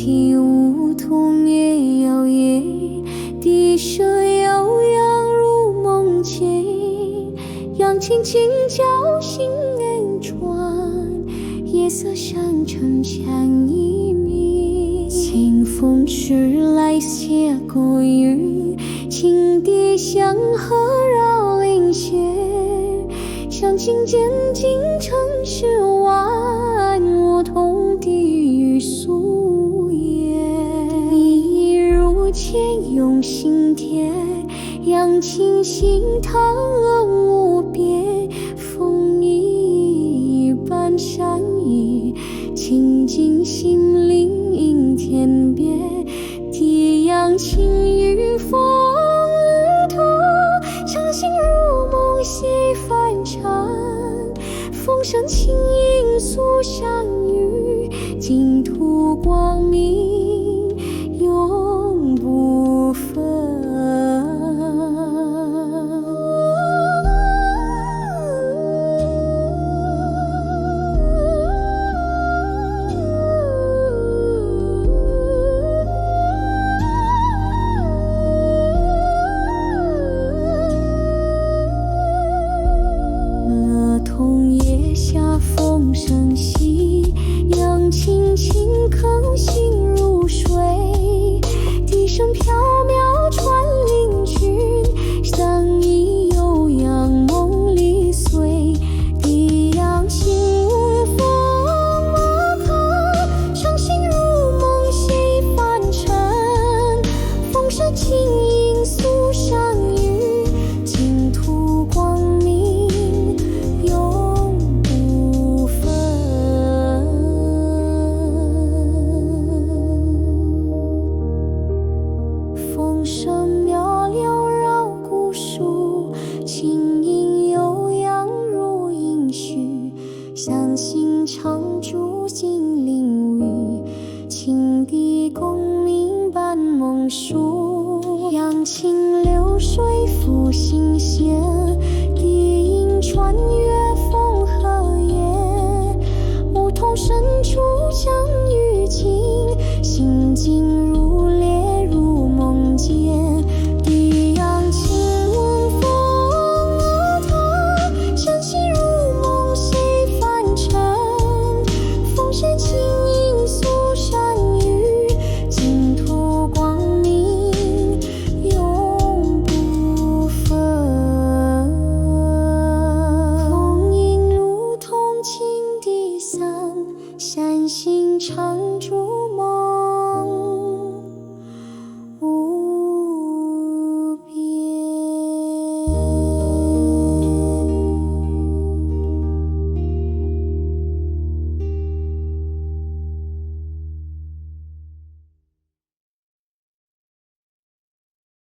起梧桐叶摇曳，笛声悠扬入梦间。扬琴轻叫心恩转，夜色深沉缠一面。清风吹来斜过雨，轻笛响和绕林弦。相信渐进城市万，我同地狱素颜。一如前用心田，扬琴心堂无边。风一般善意，清净心灵映天边。低扬琴与风托，伤心入梦细翻唱。风声轻吟诉相遇，净土光明永不分。风声细，扬琴轻叩心如水。笛声飘渺传灵君，相依悠扬梦里碎。低扬心闻风莫考，伤心入梦细凡尘。风声轻吟诉相遇，净土光明永风声渺流绕古树，轻吟悠扬如音序。相信常驻心灵域，清笛共鸣伴梦书。扬琴流水抚心弦，笛音穿越风和夜。梧桐深处相遇尽，心境如烈入梦间。低扬琴闻风莫逃，伤心入梦细凡尘。风声轻吟诉相遇，净土光明永不分。风音如同轻笛散，善心常驻梦。